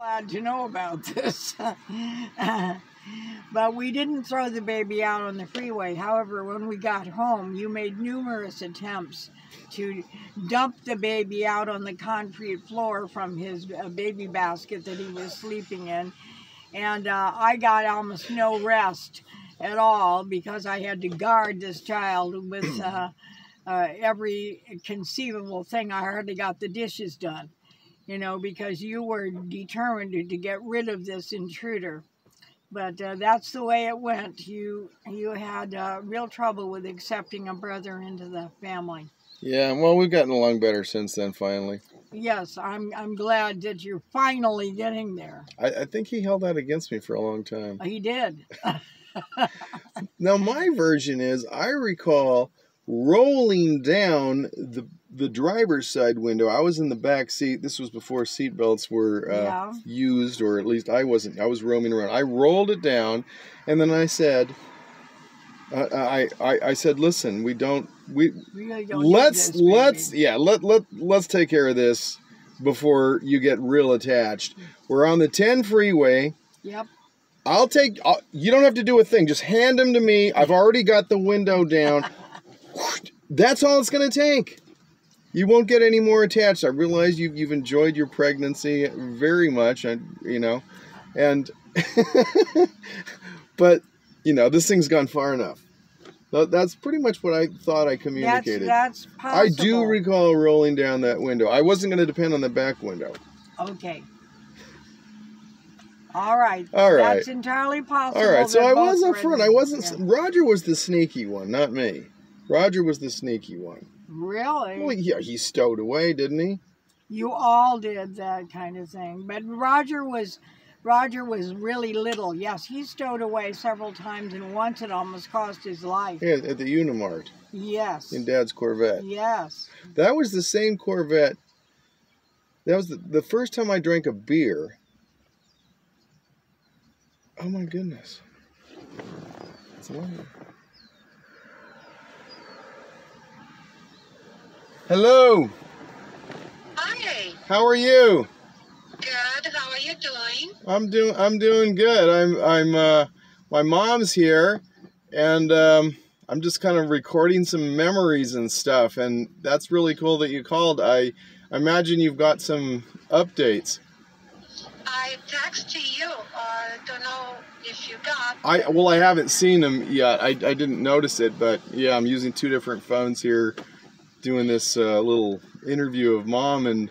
Glad to know about this. But we didn't throw the baby out on the freeway. However, when we got home, you made numerous attempts to dump the baby out on the concrete floor from his baby basket that he was sleeping in. And I got almost no rest at all because I had to guard this child with every conceivable thing. I hardly got the dishes done, you know, because you were determined to get rid of this intruder. But that's the way it went. You had real trouble with accepting a brother into the family. Yeah, well, we've gotten along better since then, finally. Yes, I'm glad that you're finally getting there. I think he held that against me for a long time. He did. Now, my version is, I recall rolling down the driver's side window. I was in the back seat. This was before seatbelts were used, or at least I wasn't. I was roaming around. I rolled it down, and then I said, I said, listen, let's take care of this before you get real attached. We're on the 10 freeway. Yep. You don't have to do a thing. Just hand him to me. I've already got the window down. That's all it's going to take. You won't get any more attached. I realize you've enjoyed your pregnancy very much, you know, and but you know, this thing's gone far enough. That's pretty much what I thought I communicated. That's possible. I do recall rolling down that window. I wasn't going to depend on the back window. Okay. All right. All right. That's entirely possible. All right. So I was up front. I wasn't. Yeah. Roger was the sneaky one, not me. Roger was the sneaky one. Really? Well, yeah, he stowed away, didn't he? You all did that kind of thing. But Roger was really little. Yes, he stowed away several times, and once it almost cost his life. Yeah, at the Unimart. Yes. In Dad's Corvette. Yes. That was the same Corvette. That was the first time I drank a beer. Oh my goodness. It's lovely. Hello. Hi. How are you? Good. How are you doing? I'm doing good. My mom's here, and I'm just kind of recording some memories and stuff, and that's really cool that you called. I imagine you've got some updates. I texted you. Don't know if you got. I haven't seen them yet. I didn't notice it, but yeah, I'm using two different phones here, doing this little interview of Mom and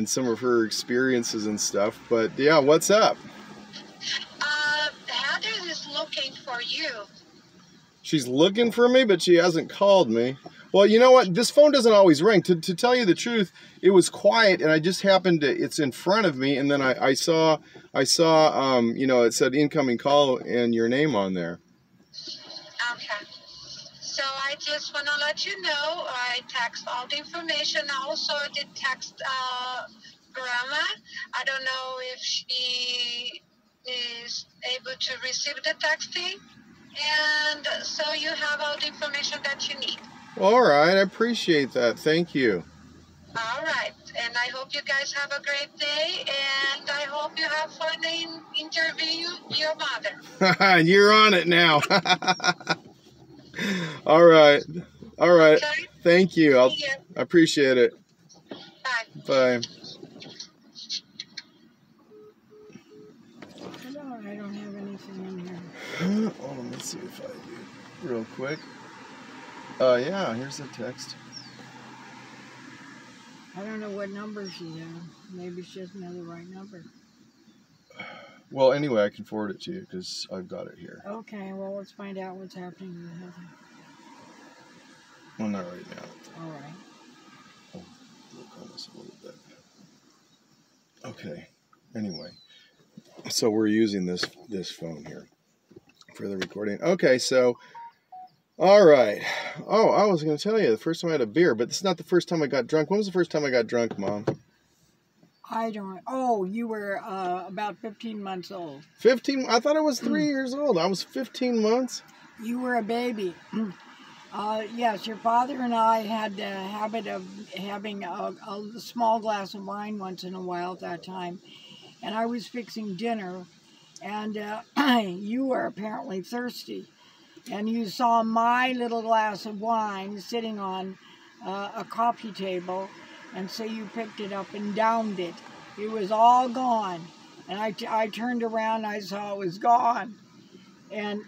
some of her experiences and stuff. But yeah, what's up? Heather is looking for you. She's looking for me, but she hasn't called me. Well, you know what? This phone doesn't always ring. To tell you the truth, it was quiet, and I just happened to, it's in front of me, and then I saw, you know, it said incoming call and your name on there. Okay. So I just want to let you know, I text all the information. Also, I did text Grandma. I don't know if she is able to receive the texting. And so you have all the information that you need. All right, I appreciate that. Thank you. All right, and I hope you guys have a great day, and I hope you have fun in interviewing your mother. You're on it now. All right. Okay. Thank you. I appreciate it. Bye. Bye. I don't have anything in here. Oh, let me see if I do real quick. Yeah, here's the text. I don't know what number she has. Maybe she doesn't have the right number. Well, anyway, I can forward it to you because I've got it here. Okay, well, let's find out what's happening with Heather. Well, not right now. All right. I'll look on this a little bit. Okay. Anyway, so we're using this phone here for the recording. Okay, so, all right. Oh, I was going to tell you the first time I had a beer, but this is not the first time I got drunk. When was the first time I got drunk, Mom? I don't. Oh, you were about 15 months old. 15? I thought I was 3 years old. I was 15 months. You were a baby. Yes, your father and I had the habit of having a small glass of wine once in a while at that time. and I was fixing dinner, and you were apparently thirsty, and you saw my little glass of wine sitting on a coffee table, and so you picked it up and downed it. It was all gone, and I turned around, I saw it was gone. And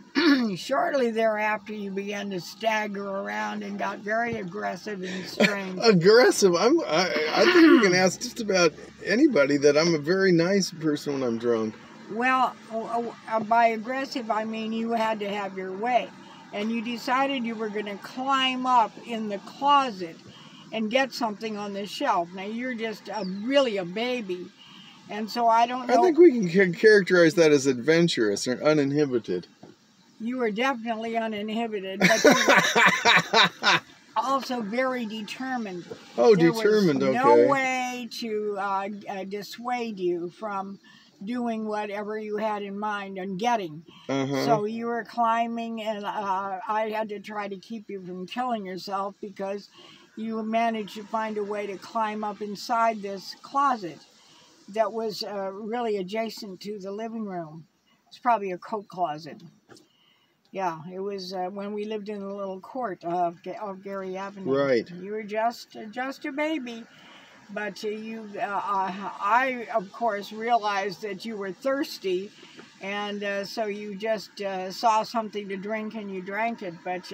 shortly thereafter, you began to stagger around and got very aggressive and strange. Aggressive? I think you can ask just about anybody that I'm a very nice person when I'm drunk. Well, by aggressive, I mean you had to have your way. And you decided you were going to climb up in the closet and get something on the shelf. Now, you're just really a baby. And so I don't know. I think we can characterize that as adventurous or uninhibited. You were definitely uninhibited, but you were also very determined. Oh, there determined, was okay. no way to dissuade you from doing whatever you had in mind and getting. So you were climbing, and I had to try to keep you from killing yourself because you managed to find a way to climb up inside this closet that was really adjacent to the living room. It's probably a coat closet. Yeah, it was when we lived in the little court of Gary Avenue. Right. You were just a baby, but I of course realized that you were thirsty, and so you just saw something to drink and you drank it, but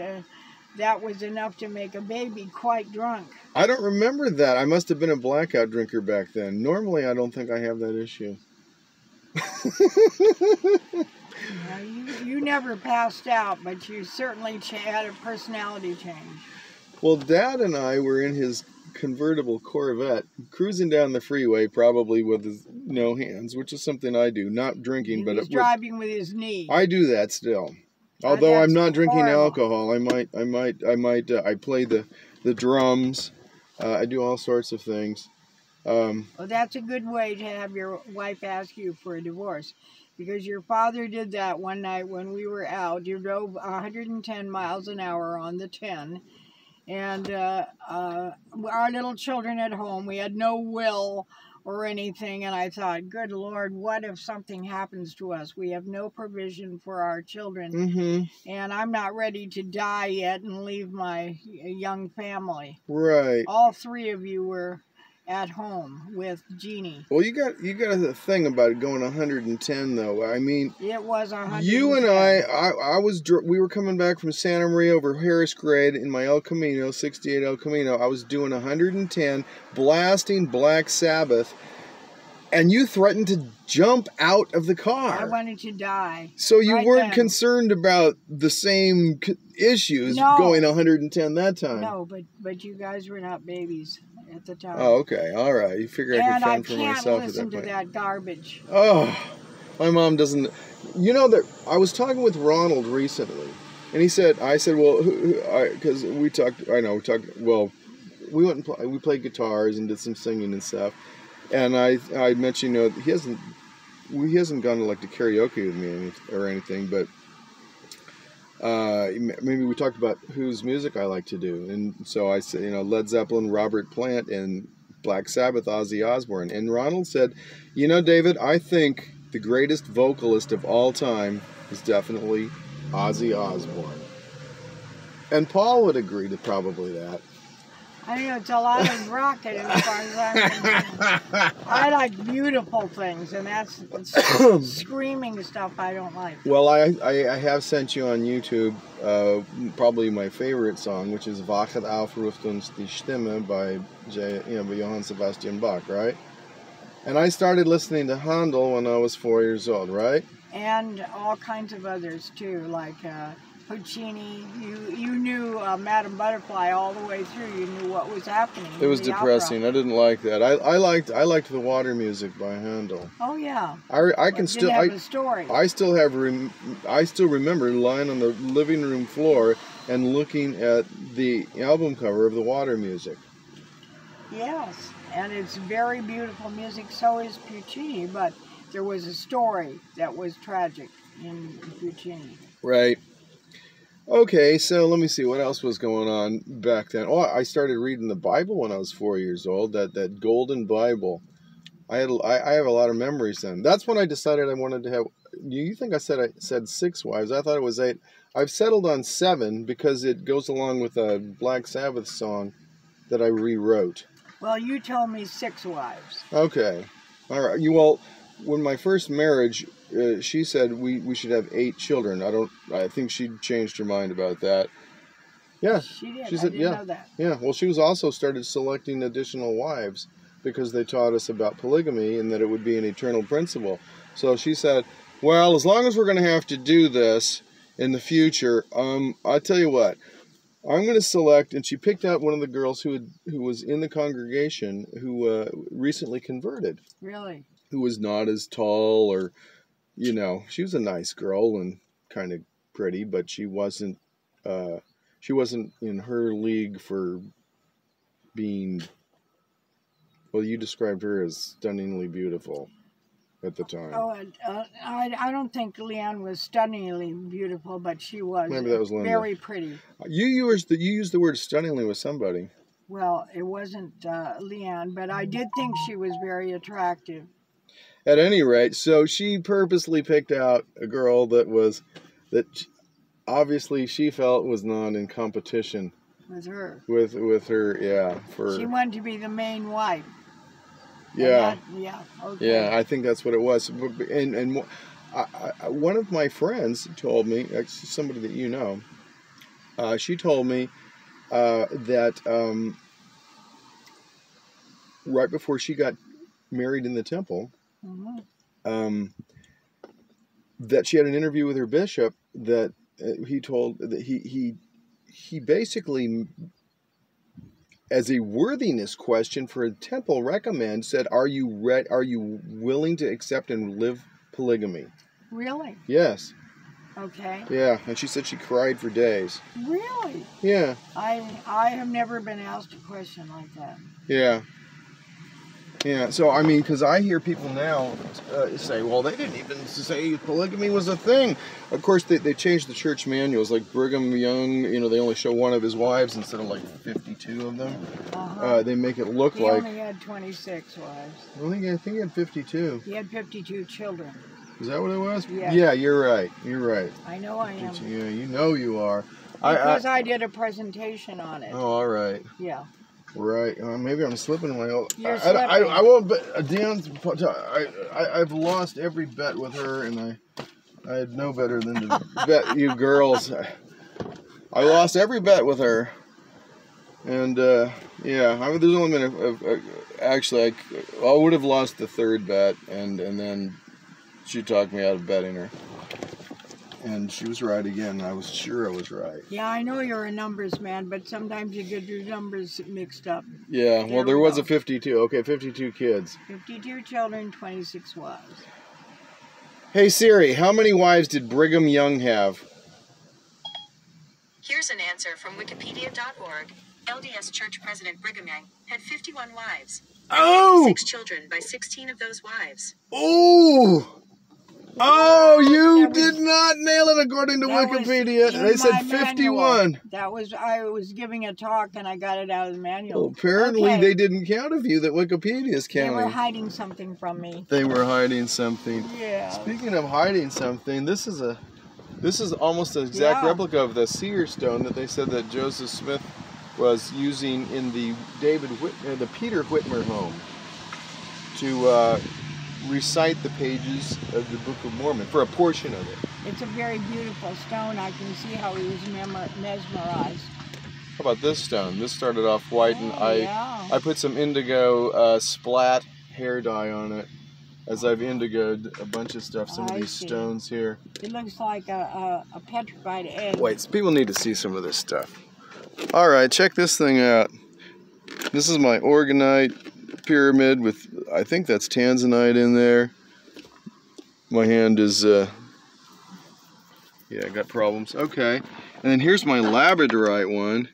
that was enough to make a baby quite drunk. I don't remember that. I must have been a blackout drinker back then. Normally, I don't think I have that issue. You never passed out, but you certainly had a personality change. Well, Dad and I were in his convertible Corvette, cruising down the freeway, probably with his no hands, which is something I do. Not drinking, but he was driving with his knee. I do that still. Although I'm not drinking horrible. alcohol, I play the drums. I do all sorts of things. Well, that's a good way to have your wife ask you for a divorce, because your father did that one night when we were out. You drove 110 miles an hour on the 10, and our little children at home, we had no will or anything, and I thought, good Lord, what if something happens to us? We have no provision for our children, and I'm not ready to die yet and leave my young family. Right. All three of you were at home with Jeannie. Well, you got a thing about it going 110 though. I mean, it was 110. You and we were coming back from Santa Maria over Harris Grade in my El Camino, 68 El Camino. I was doing 110, blasting Black Sabbath, and you threatened to jump out of the car. I wanted to die. So you weren't concerned about the same issues going 110 that time. No, but you guys were not babies at the time. Oh, okay. All right. You figured I could fend for myself at that point. And I can't listen to that garbage. Oh, my mom doesn't. You know that I was talking with Ronald recently, and I said, well, because we talked. Well, we went and we played guitars and did some singing and stuff, and I mentioned, he hasn't gone to like to karaoke with me or anything, but. Maybe we talked about whose music I like to do, and so I said, Led Zeppelin, Robert Plant, and Black Sabbath, Ozzy Osbourne. And Ronald said, David, I think the greatest vocalist of all time is definitely Ozzy Osbourne. And Paul would agree to probably that. I know it's a lot of rocket as far as I'm concerned. I like beautiful things, and that's screaming stuff I don't like. Well, I have sent you on YouTube probably my favorite song, which is Wachet auf, ruft uns die Stimme by Johann Sebastian Bach, right? And I started listening to Handel when I was 4 years old, right? And all kinds of others too, like Puccini. You knew Madame Butterfly all the way through. You knew what was happening. It was depressing. Opera. I didn't like that. I liked the water music by Handel. Oh yeah. I can still have a story. I still remember lying on the living room floor and looking at the album cover of the water music. Yes, and it's very beautiful music. So is Puccini, but there was a story that was tragic in Puccini. Right. Okay, so let me see what else was going on back then. Oh, I started reading the Bible when I was 4 years old. That Golden Bible. I have a lot of memories then. That's when I decided I wanted to have. You think I said 6 wives? I thought it was 8. I've settled on 7 because it goes along with a Black Sabbath song that I rewrote. Well, you told me 6 wives. Okay, all right. Well, when my first marriage, she said we should have 8 children. I think she changed her mind about that. Yeah, She did. she said, I didn't know that. Yeah. Well, she was also started selecting additional wives because they taught us about polygamy and that it would be an eternal principle. So she said, well, as long as we're going to have to do this in the future, I'll tell you what, I'm going to select, and she picked out one of the girls who was in the congregation who recently converted. Really? Who was not as tall or, she was a nice girl and kind of pretty, but she wasn't in her league for being, well, you described her as stunningly beautiful at the time. Oh, I don't think Leanne was stunningly beautiful, but she was, Maybe that was Linda. Very pretty. You used the word stunningly with somebody. Well, it wasn't Leanne, but I did think she was very attractive. At any rate, so she purposely picked out a girl that obviously she felt was not in competition With her. with her, yeah. She wanted to be the main wife. Yeah. Okay. Yeah, I think that's what it was. And one of my friends told me, actually somebody that you know, she told me that right before she got married in the temple, that she had an interview with her bishop that he told that he basically, as a worthiness question for a temple recommend, said, are you willing to accept and live polygamy? Really? Yes. Okay. Yeah, and she said she cried for days. Really? Yeah. I have never been asked a question like that. Yeah. Yeah, so I mean, because I hear people now say, well, they didn't even say polygamy was a thing. Of course, they changed the church manuals. Like Brigham Young, they only show one of his wives instead of like 52 of them. They make it look like... He only had 26 wives. I think he had 52. He had 52 children. Is that what it was? Yeah. Yeah, you're right. You're right. I know I am. Yeah, you know you are. Because I did a presentation on it. Oh, all right. Yeah. Right. Maybe I'm slipping my old. You're slipping. I won't bet. I've lost every bet with her, and I had no better than to bet you girls. I lost every bet with her, and yeah. There's only been actually I would have lost the 3rd bet, and then she talked me out of betting her. And she was right again. I was sure I was right. Yeah, I know you're a numbers man, but sometimes you get your numbers mixed up. Yeah, well, there was a 52. Okay, 52 kids. 52 children, 26 wives. Hey, Siri, how many wives did Brigham Young have? Here's an answer from Wikipedia.org. LDS Church President Brigham Young had 51 wives. Oh! 6 children by 16 of those wives. Oh! Oh, you did not nail it according to Wikipedia. They said 51. I was giving a talk and I got it out of the manual. Well, apparently they didn't count a few that Wikipedia is counting. They were hiding something from me. They were hiding something. Yeah. Speaking of hiding something, this is almost an exact replica of the seer stone that they said that Joseph Smith was using in the Peter Whitmer home to recite the pages of the Book of Mormon for a portion of it. It's a very beautiful stone. I can see how he was mesmerized. How about this stone? This started off white, and I put some indigo splat hair dye on it, as I've indigoed a bunch of stuff. Some of these stones here. It looks like a petrified egg. Wait, people need to see some of this stuff. All right, check this thing out. This is my organite pyramid with, I think that's tanzanite in there. My hand is, yeah, I got problems. Okay, and then here's my labradorite one.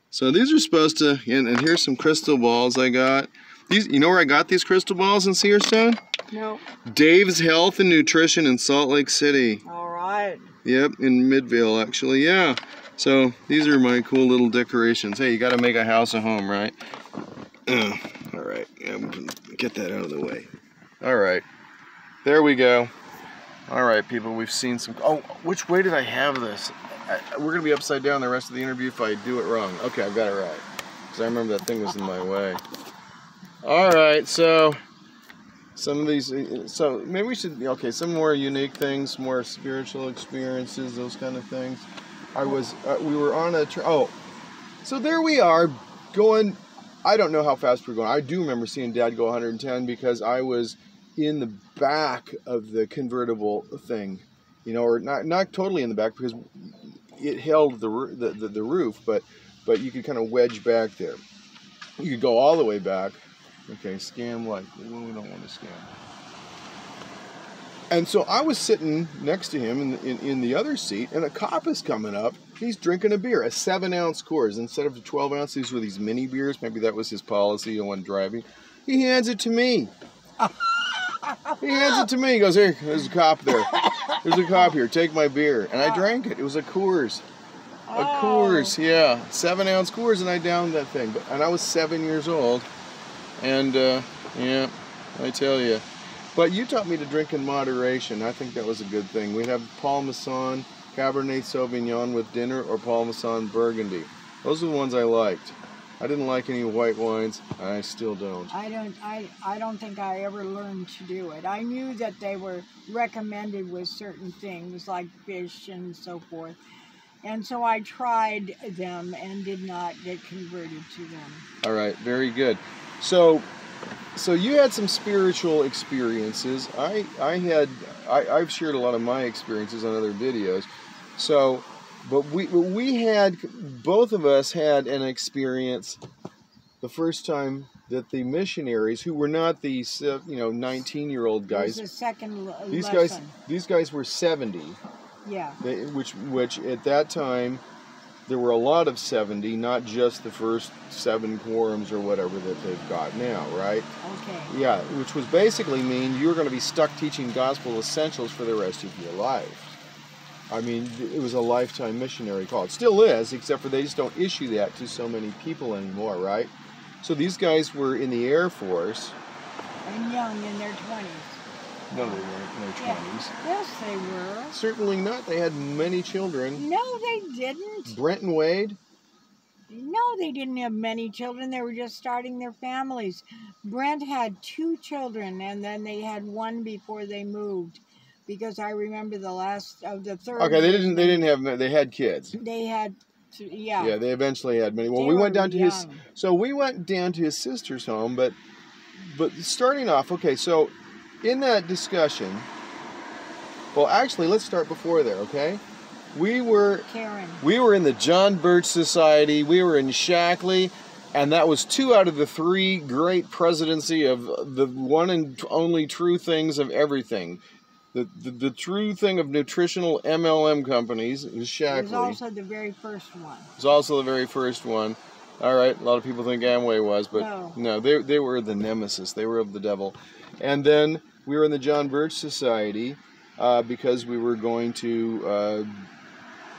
So these are supposed to, and here's some crystal balls I got. These, you know where I got these crystal balls in seer stone? No. Dave's Health and Nutrition in Salt Lake City. All right. Yep, in Midvale, actually, yeah. So these are my cool little decorations. Hey, you got to make a house a home, right? All right. get that out of the way. All right, there we go. All right, people, we've seen some. Oh, which way did I have this? We're gonna be upside down the rest of the interview if I do it wrong. Okay, I've got it right because I remember that thing was in my way. All right, so some of these. So maybe we should. Okay, some more unique things, more spiritual experiences, those kind of things. We were on a. So there we are, going. I don't know how fast we're going. I do remember seeing Dad go 110 because I was in the back of the convertible thing, you know, or not totally in the back because it held the roof, but you could kind of wedge back there. You could go all the way back. Okay, scam like we don't want to scam. And so I was sitting next to him in the other seat, and a cop is coming up. He's drinking a beer, a 7-ounce Coors. Instead of the 12 ounce, these were these mini beers. Maybe that was his policy when driving. He hands it to me. He hands it to me. He goes, "Here, there's a cop there. There's a cop here. Take my beer." And I drank it. It was a Coors. A Coors, yeah. 7-ounce Coors, and I downed that thing. And I was 7 years old. And, yeah, I tell you. But you taught me to drink in moderation. I think that was a good thing. We'd have Paul Masson Cabernet Sauvignon with dinner or Paul Masson Burgundy. Those are the ones I liked. I didn't like any white wines. I still don't. I don't think I ever learned to do it. I knew that they were recommended with certain things like fish and so forth. And so I tried them and did not get converted to them. All right, very good. So you had some spiritual experiences. I've shared a lot of my experiences on other videos. So, but we had, both of us had an experience the first time that the missionaries, who were not these 19-year-old guys. It was the second These lesson. guys were 70. Yeah. Which at that time there were a lot of 70, not just the first 7 quorums or whatever that they've got now, right? Okay. Yeah, which was basically mean you're going to be stuck teaching gospel essentials for the rest of your life. I mean, it was a lifetime missionary call. It still is, except for they just don't issue that to so many people anymore, right? So these guys were in the Air Force. And young, in their 20s. No, they weren't in their 20s. Yes, they were. Certainly not. They had many children. No, they didn't. Brent and Wade? No, they didn't have many children. They were just starting their families. Brent had 2 children, and then they had 1 before they moved, because I remember the last of the third. Okay, they didn't have. They had kids. They had, yeah. Yeah, they eventually had many. Well, They we went were down to his. So we went down to his sister's home, but starting off, okay. So in that discussion, well, actually, let's start before there, okay? We were in the John Birch Society. We were in Shackley, and that was 2 out of the 3 great presidency of the one and only true things of everything. The true thing of nutritional MLM companies is Shackley. It was also the very first one. It was also the very first one. All right, a lot of people think Amway was, but no, they were the nemesis. They were of the devil. And then we were in the John Birch Society because we were going to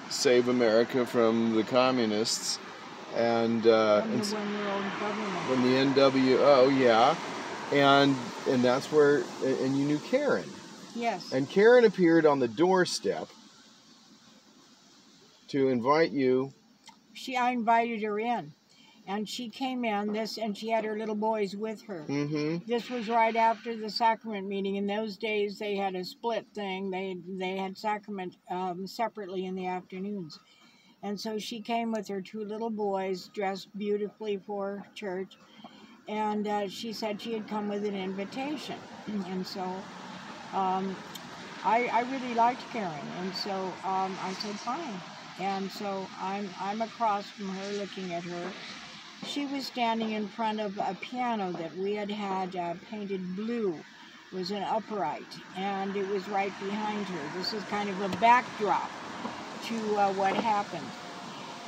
save America from the communists and the one-world government. From the NWO, yeah, and that's where and you knew Karen. Yes. And Karen appeared on the doorstep to invite you. I invited her in, and she came in. And she had her little boys with her. Mm-hmm. This was right after the sacrament meeting. In those days, they had a split thing. They had sacrament separately in the afternoons, and so she came with her 2 little boys, dressed beautifully for church, and she said she had come with an invitation, and so. I really liked Karen, and so I said fine. And so I'm across from her, looking at her. She was standing in front of a piano that we had painted blue. It was an upright, and it was right behind her. This is kind of a backdrop to what happened.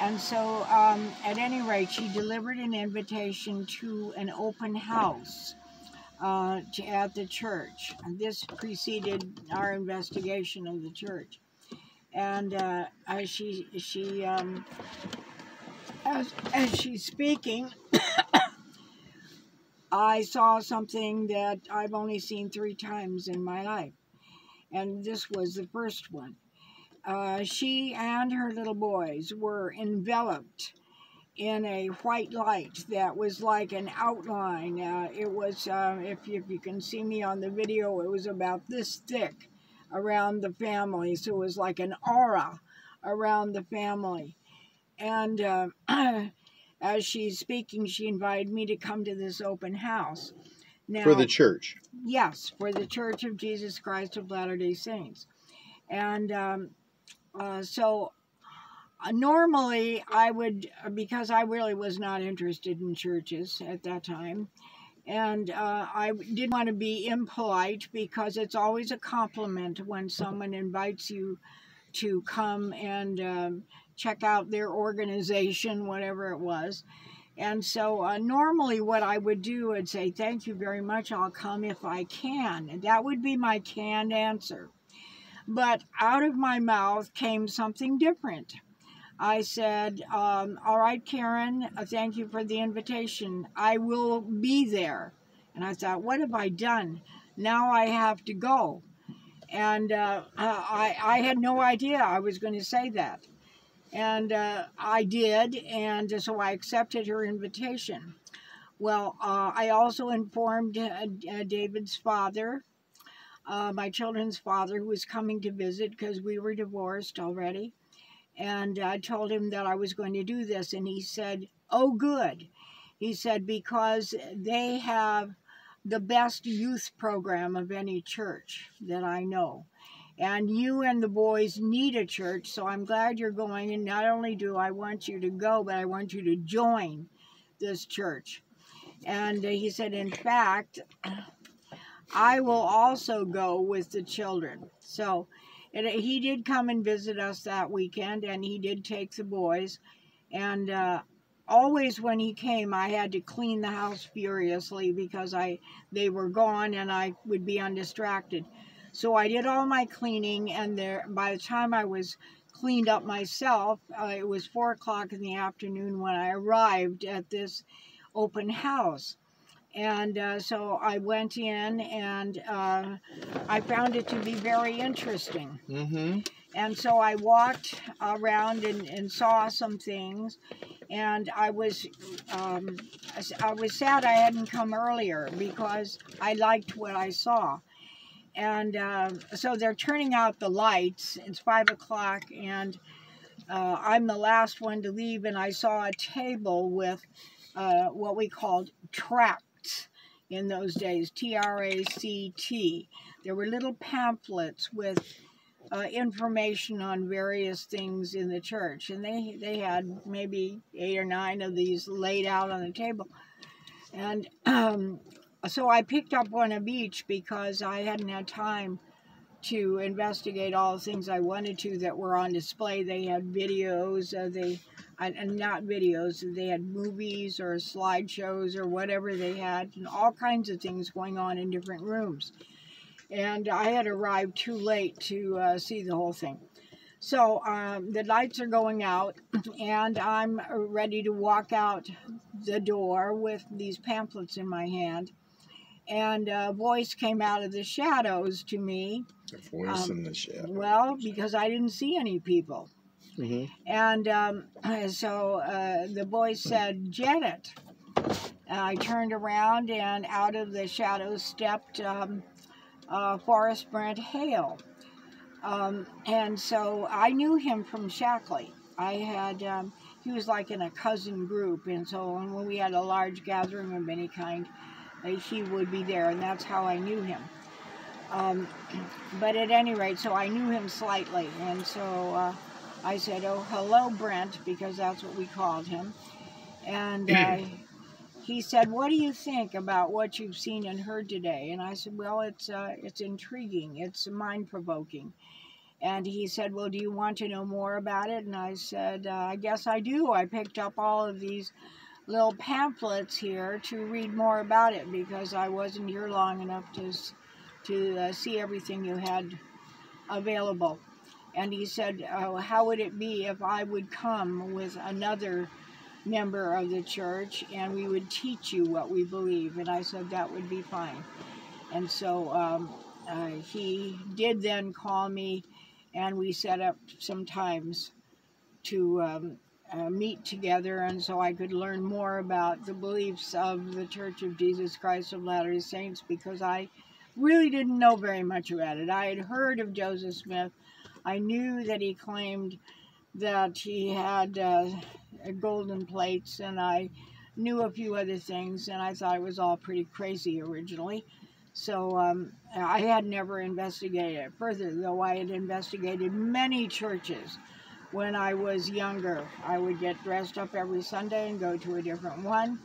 And so, at any rate, she delivered an invitation to an open house at the church. And this preceded our investigation of the church. And as she's speaking, I saw something that I've only seen 3 times in my life, and this was the first one. She and her little boys were enveloped in a white light that was like an outline. It was, if you can see me on the video, it was about this thick around the family. So it was like an aura around the family. And as she's speaking, she invited me to come to this open house. Now, For the church. yes, for the Church of Jesus Christ of Latter-day Saints. And so normally I would, because I really was not interested in churches at that time, and I didn't want to be impolite, because it's always a compliment when someone invites you to come and check out their organization, whatever it was. And so normally what I would do, I'd say, thank you very much, I'll come if I can. And that would be my canned answer. But out of my mouth came something different. I said, all right, Karen, thank you for the invitation. I will be there. And I thought, what have I done? Now I have to go. And I had no idea I was going to say that. And I did, and so I accepted her invitation. Well, I also informed David's father, my children's father, who was coming to visit because we were divorced already. And I told him that I was going to do this, and he said, oh, good. He said, because they have the best youth program of any church that I know. And you and the boys need a church, so I'm glad you're going. And not only do I want you to go, but I want you to join this church. And he said, in fact, I will also go with the children. So he did come and visit us that weekend, and he did take the boys. And always when he came, I had to clean the house furiously because they were gone and I would be undistracted. So I did all my cleaning, and by the time I was cleaned up myself, it was 4 o'clock in the afternoon when I arrived at this open house. And so I went in, and I found it to be very interesting. Mm-hmm. And so I walked around and saw some things, and I was sad I hadn't come earlier because I liked what I saw. And so they're turning out the lights. It's 5 o'clock, and I'm the last one to leave, and I saw a table with what we called tracts in those days, T-R-A-C-T. There were little pamphlets with information on various things in the church, and they had maybe 8 or 9 of these laid out on the table. And so I picked up one of each because I hadn't had time to investigate all the things I wanted to that were on display. They had videos, and not videos, they had movies or slideshows or whatever they had, and all kinds of things going on in different rooms. And I had arrived too late to see the whole thing. So the lights are going out, and I'm ready to walk out the door with these pamphlets in my hand. And a voice came out of the shadows to me. A voice in the shadow. Well, because I didn't see any people. Mm-hmm. And so the voice said, Janet. I turned around, and out of the shadows stepped Forrest Brent Hale. And so I knew him from Shackley. He was like in a cousin group, and so when we had a large gathering of any kind, he would be there, and that's how I knew him. But at any rate, so I knew him slightly, and so I said, oh, hello, Brent, because that's what we called him. And he said, what do you think about what you've seen and heard today? And I said, well, it's intriguing, it's mind-provoking. And he said, well, do you want to know more about it? And I said, I guess I do. I picked up all of these little pamphlets here to read more about it because I wasn't here long enough to see everything you had available. And he said, how would it be if I would come with another member of the church, and we would teach you what we believe. And I said that would be fine. And so he did then call me, and we set up some times to meet together, and so I could learn more about the beliefs of the Church of Jesus Christ of Latter-day Saints, because I really didn't know very much about it. I had heard of Joseph Smith. I knew that he claimed that he had golden plates, and I knew a few other things, and I thought it was all pretty crazy originally. So I had never investigated it further, though I had investigated many churches. When I was younger, I would get dressed up every Sunday and go to a different one,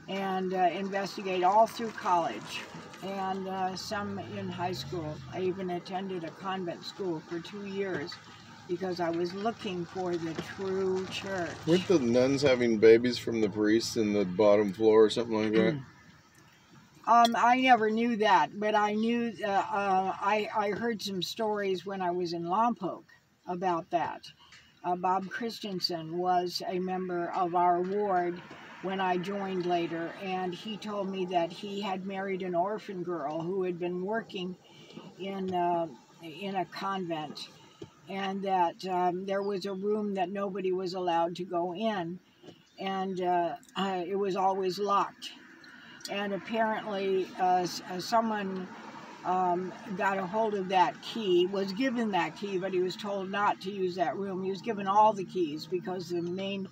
and investigate all through college, and some in high school. I even attended a convent school for 2 years because I was looking for the true church. Weren't the nuns having babies from the priests in the bottom floor or something like that? I never knew that, but I knew, I heard some stories when I was in Lompoc about that. Bob Christensen was a member of our ward when I joined later, and he told me that he had married an orphan girl who had been working in a convent, and that there was a room that nobody was allowed to go in, and it was always locked. And apparently someone got a hold of that key, was given that key, but he was told not to use that room. He was given all the keys because the main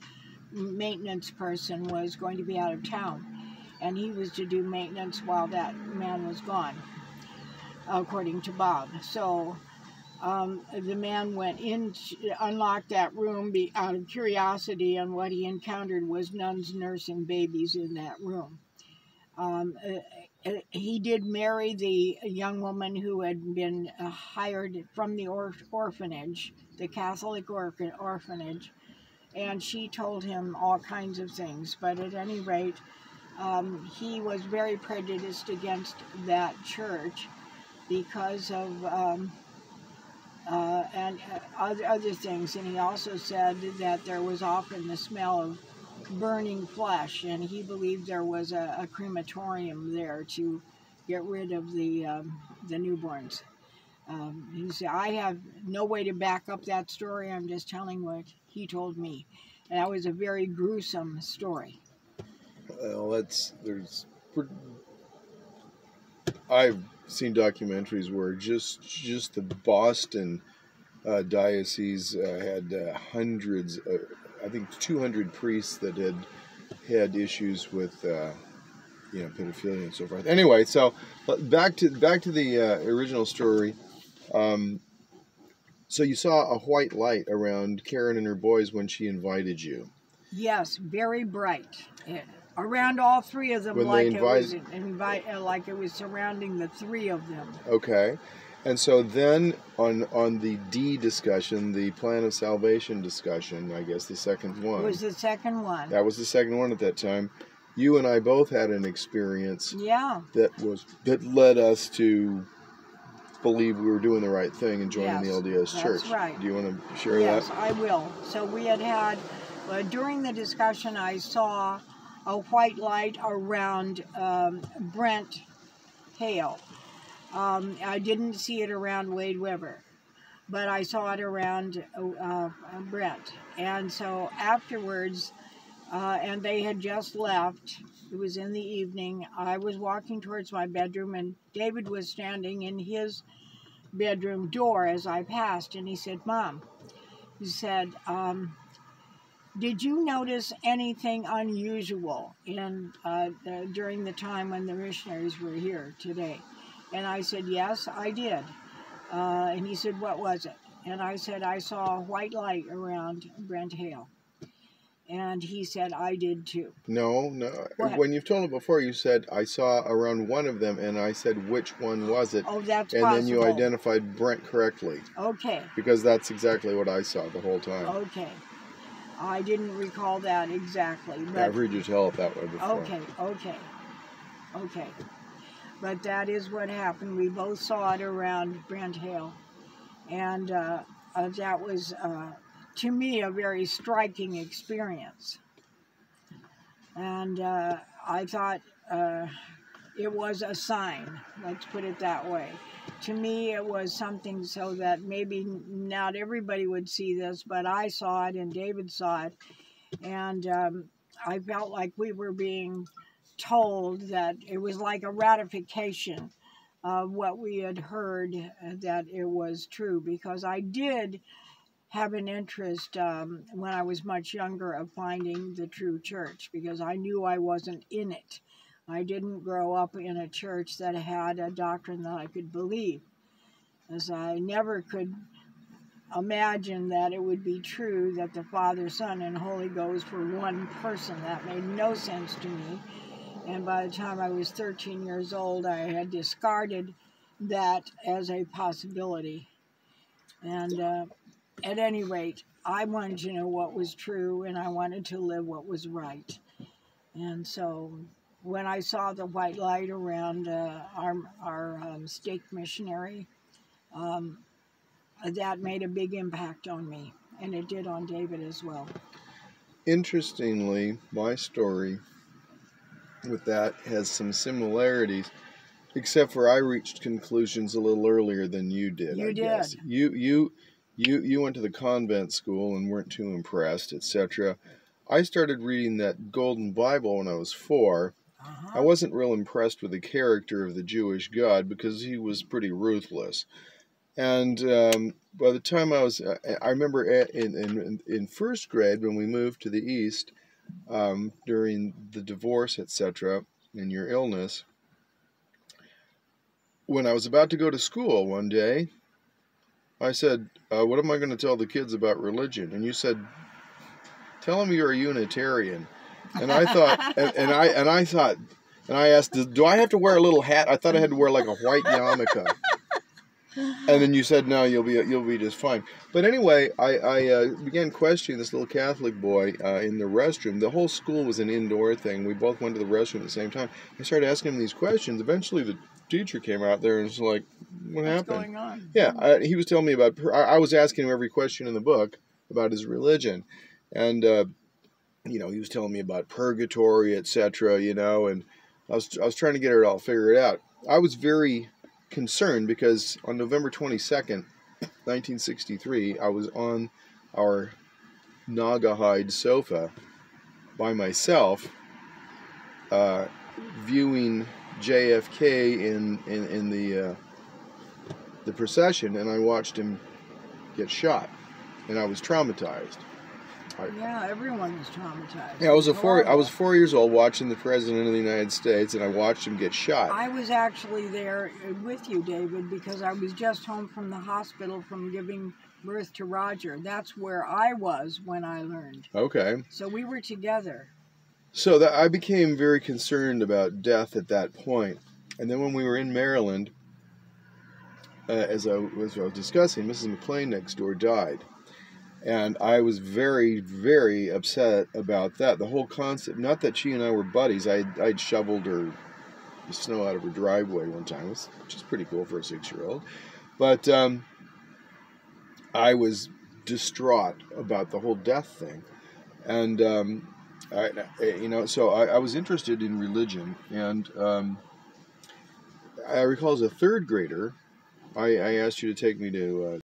maintenance person was going to be out of town, and he was to do maintenance while that man was gone, according to Bob. So the man went in, unlocked that room out of curiosity, and what he encountered was nuns nursing babies in that room. He did marry the young woman who had been hired from the orphanage, the Catholic orphanage, and she told him all kinds of things. But at any rate, he was very prejudiced against that church because of other things. And he also said that there was often the smell of burning flesh, and he believed there was a crematorium there to get rid of the newborns. He said, I have no way to back up that story. I'm just telling what he told me. And that was a very gruesome story. Well, I've seen documentaries where just the Boston diocese had hundreds, I think 200 priests that had issues with pedophilia and so forth. Anyway, so back to the original story. So you saw a white light around Karen and her boys when she invited you. Yes, very bright. Around all three of them, like it was surrounding the three of them. Okay. And so then on the D discussion, the plan of salvation discussion, I guess the second one. It was the second one. That was the second one at that time. You and I both had an experience. Yeah. That led us to believe we were doing the right thing and joining the LDS Church. That's right. Do you want to share that? Yes, I will. So we had during the discussion, I saw a white light around Brent Hale. I didn't see it around Wade Weber, but I saw it around Brent. And so afterwards, and they had just left. It was in the evening. I was walking towards my bedroom, and David was standing in his bedroom door as I passed, and he said, Mom, he said, did you notice anything unusual during the time when the missionaries were here today? And I said, yes, I did. And he said, what was it? And I said, I saw a white light around Brent Hale. And he said, I did too. No. What? When you've told it before, you said, I saw around one of them, and I said, which one was it? Oh, that's and possible. Then you identified Brent correctly. Okay. Because that's exactly what I saw the whole time. Okay. I didn't recall that exactly. But I've heard you tell it that way before. Okay. But that is what happened. We both saw it around Brent Hale. And that was, to me, a very striking experience. And I thought it was a sign, let's put it that way. To me, it was something so that maybe not everybody would see this, but I saw it and David saw it. And I felt like we were being told that it was like a ratification of what we had heard, that it was true, because I did have an interest when I was much younger of finding the true church, because I knew I wasn't in it. I didn't grow up in a church that had a doctrine that I could believe, as I never could imagine that it would be true that the Father, Son, and Holy Ghost were one person. That made no sense to me. And by the time I was 13 years old, I had discarded that as a possibility. And at any rate, I wanted to know what was true, and I wanted to live what was right. And so when I saw the white light around our stake missionary, that made a big impact on me, and it did on David as well. Interestingly, my story with that has some similarities, except for I reached conclusions a little earlier than you did. You I did. guess. You went to the convent school and weren't too impressed, etc. I started reading that Golden Bible when I was 4. I wasn't real impressed with the character of the Jewish God because he was pretty ruthless. And by the time I remember in first grade when we moved to the East, during the divorce, etc., and your illness, when I was about to go to school one day, I said, what am I going to tell the kids about religion? And you said, tell them you're a Unitarian. And I thought, and I asked, do I have to wear a little hat? I thought I had to wear like a white yarmulke. And then you said, no, you'll be just fine. But anyway, I began questioning this little Catholic boy in the restroom. The whole school was an indoor thing. We both went to the restroom at the same time. I started asking him these questions. Eventually, the teacher came out there and was like, What's happened? Going on? Yeah, he was telling me about, I was asking him every question in the book about his religion. And, he was telling me about purgatory, etc., and I was trying to get it all figured out. I was very concerned because on November 22nd, 1963, I was on our Naugahyde sofa by myself, viewing JFK in the procession, and I watched him get shot, and I was traumatized. Yeah, everyone was traumatized. Yeah, I was 4 years old watching the President of the United States, and I watched him get shot. I was actually there with you, David, because I was just home from the hospital from giving birth to Roger. That's where I was when I learned. Okay. So we were together. So I became very concerned about death at that point. And then when we were in Maryland, as I was discussing, Mrs. McLean next door died. And I was very, very upset about that. The whole concept, not that she and I were buddies. I'd shoveled her the snow out of her driveway one time, which is pretty cool for a 6-year-old. But I was distraught about the whole death thing. And, so I was interested in religion. And I recall as a third grader, I asked you to take me to